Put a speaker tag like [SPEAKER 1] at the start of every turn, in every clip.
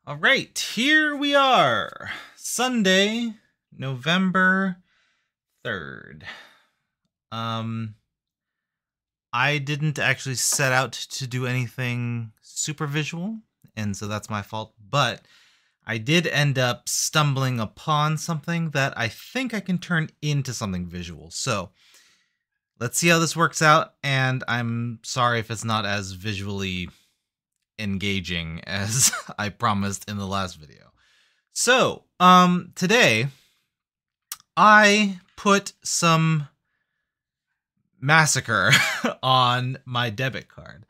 [SPEAKER 1] All right, here we are. Sunday, November 3rd. I didn't actually set out to do anything super visual, and so that's my fault, but I did end up stumbling upon something that I think I can turn into something visual. So, let's see how this works out, and I'm sorry if it's not as visually engaging as I promised in the last video. So, today I put some massacre on my debit card.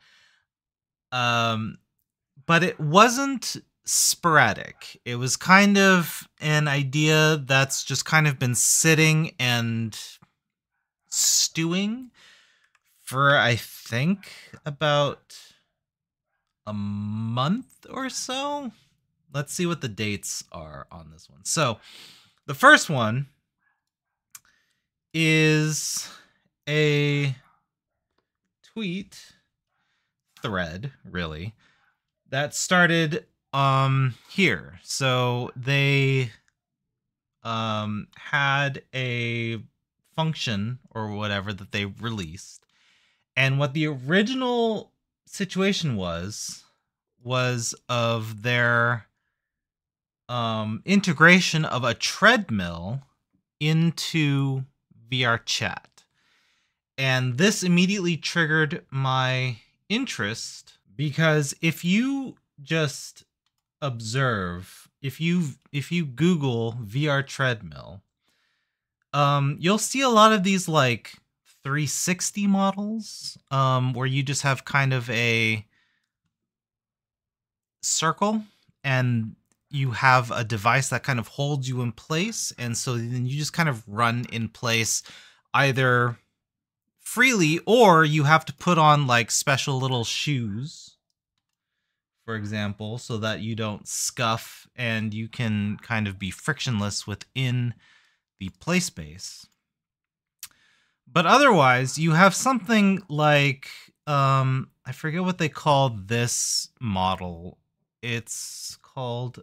[SPEAKER 1] But it wasn't sporadic. It was kind of an idea that's just kind of been sitting and stewing for, I think, about a month or so. Let's see what the dates are on this one. So, the first one is a tweet thread, really, that started here. So they had a function or whatever that they released, and what the original situation was of their integration of a treadmill into VR chat. And this immediately triggered my interest because if you just observe, if you Google VR treadmill, you'll see a lot of these like 360 models, where you just have kind of a circle and you have a device that kind of holds you in place, and so then you just kind of run in place either freely or you have to put on like special little shoes, for example, so that you don't scuff and you can kind of be frictionless within the play space. But otherwise, you have something like I forget what they call this model. It's called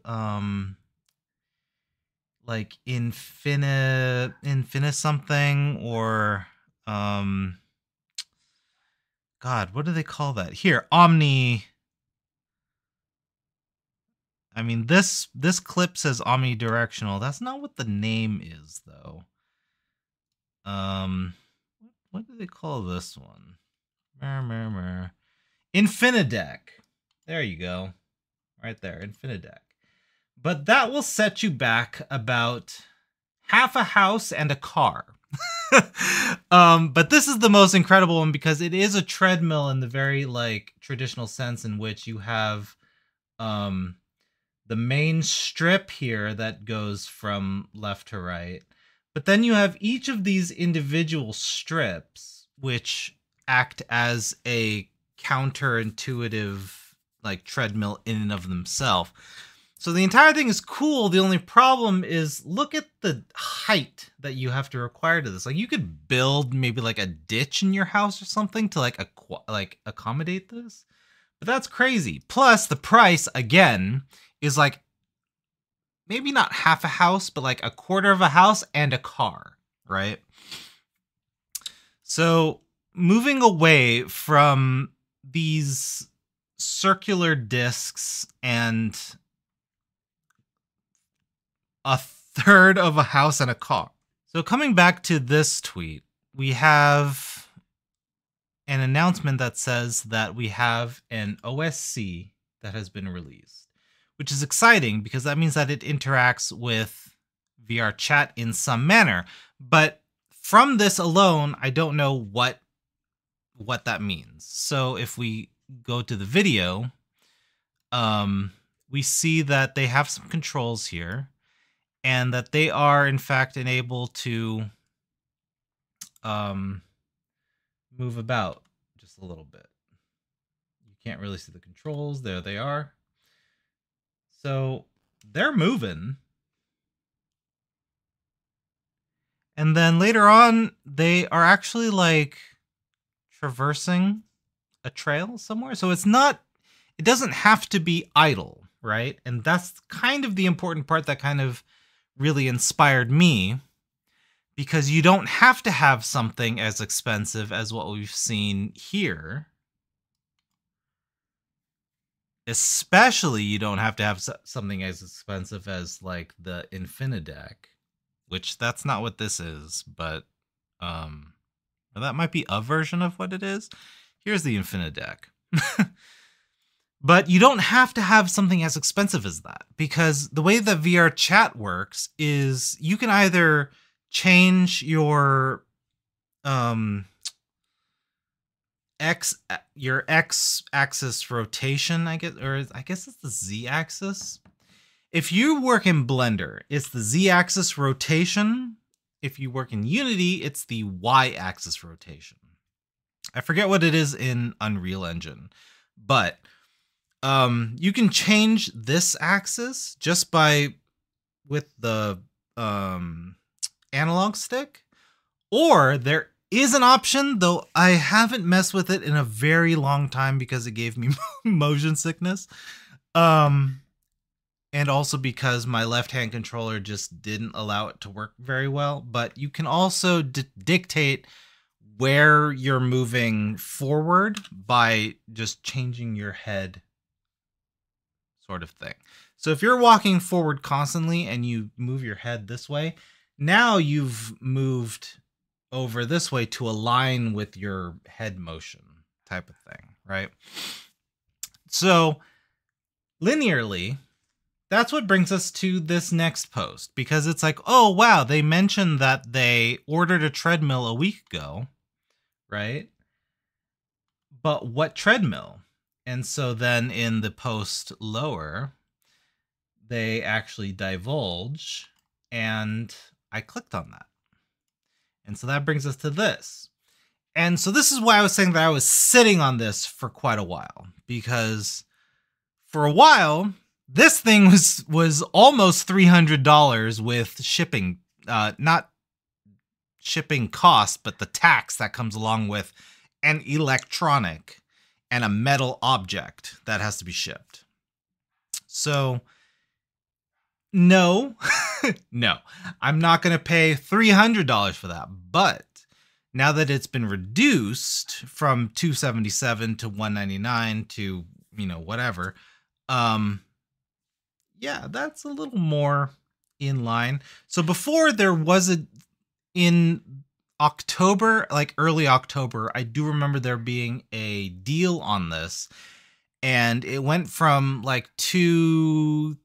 [SPEAKER 1] like infina something, or God, what do they call that? Here, omni. I mean, this clip says omnidirectional. That's not what the name is, though. What do they call this one? Infinideck. There you go. Right there, Infinideck. But that will set you back about half a house and a car. But this is the most incredible one because it is a treadmill in the very like traditional sense, in which you have the main strip here that goes from left to right. But then you have each of these individual strips which act as a counterintuitive like treadmill in and of themselves. So the entire thing is cool. The only problem is look at the height that you have to require to this. Like you could build maybe like a ditch in your house or something to like accommodate this. But that's crazy. Plus the price again is like maybe not half a house, but like a quarter of a house and a car, right? So moving away from these circular discs and a third of a house and a car. So coming back to this tweet, we have an announcement that says that we have an OSC that has been released, which is exciting because that means that it interacts with VR chat in some manner. But from this alone, I don't know what that means. So if we go to the video, we see that they have some controls here, and that they are in fact enabled to move about just a little bit. You can't really see the controls. There they are. So they're moving. And then later on, they are actually like traversing a trail somewhere. So it doesn't have to be idle, right? And that's kind of the important part that kind of really inspired me, because you don't have to have something as expensive as what we've seen here. Especially you don't have to have something as expensive as like the Infinideck, which that's not what this is, but or that might be a version of what it is. Here's the Infinideck. But you don't have to have something as expensive as that, because the way that VR chat works is you can either change your x axis rotation, I guess, or I guess it's the z axis. If you work in Blender, it's the z axis rotation. If you work in Unity, it's the y axis rotation. I forget what it is in Unreal Engine, but you can change this axis just with the analog stick, or there is an option, though I haven't messed with it in a very long time because it gave me motion sickness. And also because my left-hand controller just didn't allow it to work very well. But you can also dictate where you're moving forward by just changing your head, sort of thing. So if you're walking forward constantly and you move your head this way, now you've moved over this way to align with your head motion type of thing, right? So linearly, that's what brings us to this next post, because it's like, oh, wow, they mentioned that they ordered a treadmill a week ago, right? But what treadmill? And so then in the post lower, they actually divulge, and I clicked on that. And so that brings us to this. And so this is why I was saying that I was sitting on this for quite a while, because for a while, this thing was almost $300 with shipping, not shipping cost, but the tax that comes along with an electronic and a metal object that has to be shipped. So no, no, I'm not going to pay $300 for that. But now that it's been reduced from $277 to $199 to, whatever, yeah, that's a little more in line. So before there was in October, like early October, I do remember there being a deal on this, and it went from like $240,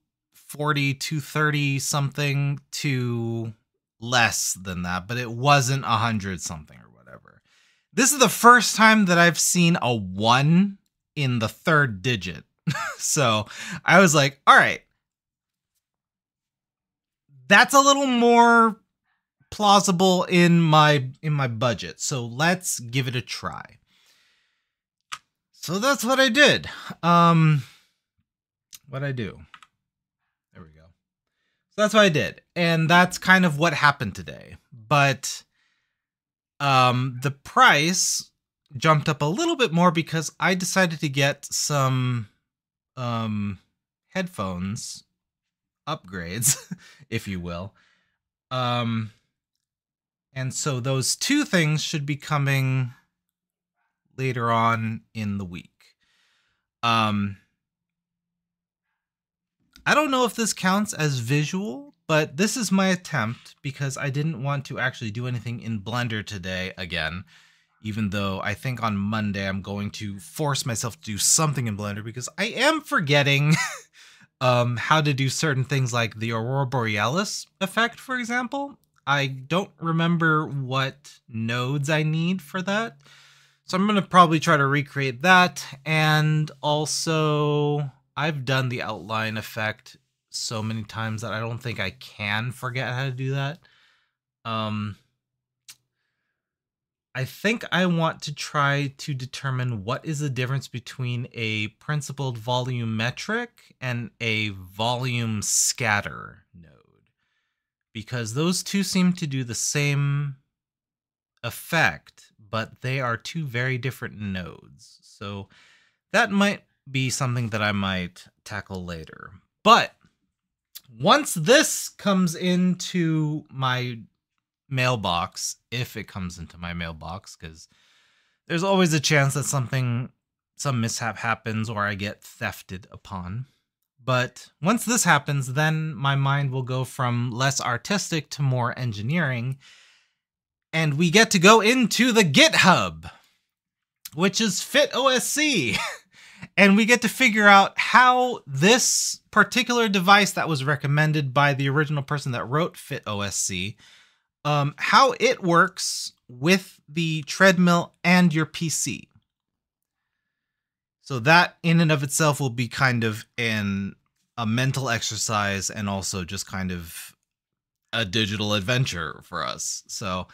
[SPEAKER 1] $230 something to less than that, but it wasn't 100 something or whatever. This is the first time that I've seen a 1 in the third digit. So I was like, all right, that's a little more plausible in my budget. So let's give it a try. So that's what I did. What'd I do? There we go. So that's what I did. And that's kind of what happened today. But the price jumped up a little bit more because I decided to get some headphones upgrades, if you will. And so those two things should be coming later on in the week. I don't know if this counts as visual, but this is my attempt because I didn't want to actually do anything in Blender today again, even though I think on Monday I'm going to force myself to do something in Blender because I am forgetting how to do certain things like the Aurora Borealis effect, for example. I don't remember what nodes I need for that. So I'm going to probably try to recreate that. And also, I've done the outline effect so many times that I don't think I can forget how to do that. I think I want to try to determine what is the difference between a principled volumetric and a volume scatter node, because those two seem to do the same effect, but they are two very different nodes. So that might be something that I might tackle later. But once this comes into my mailbox, if it comes into my mailbox, because there's always a chance that some mishap happens or I get thefted upon. But once this happens, then my mind will go from less artistic to more engineering. And we get to go into the GitHub, which is FitOSC. And we get to figure out how this particular device that was recommended by the original person that wrote FitOSC, how it works with the treadmill and your PC. So that in and of itself will be kind of a mental exercise and also just kind of a digital adventure for us. So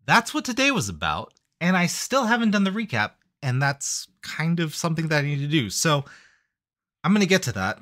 [SPEAKER 1] that's what today was about. And I still haven't done the recap. And that's kind of something that I need to do. So I'm going to get to that.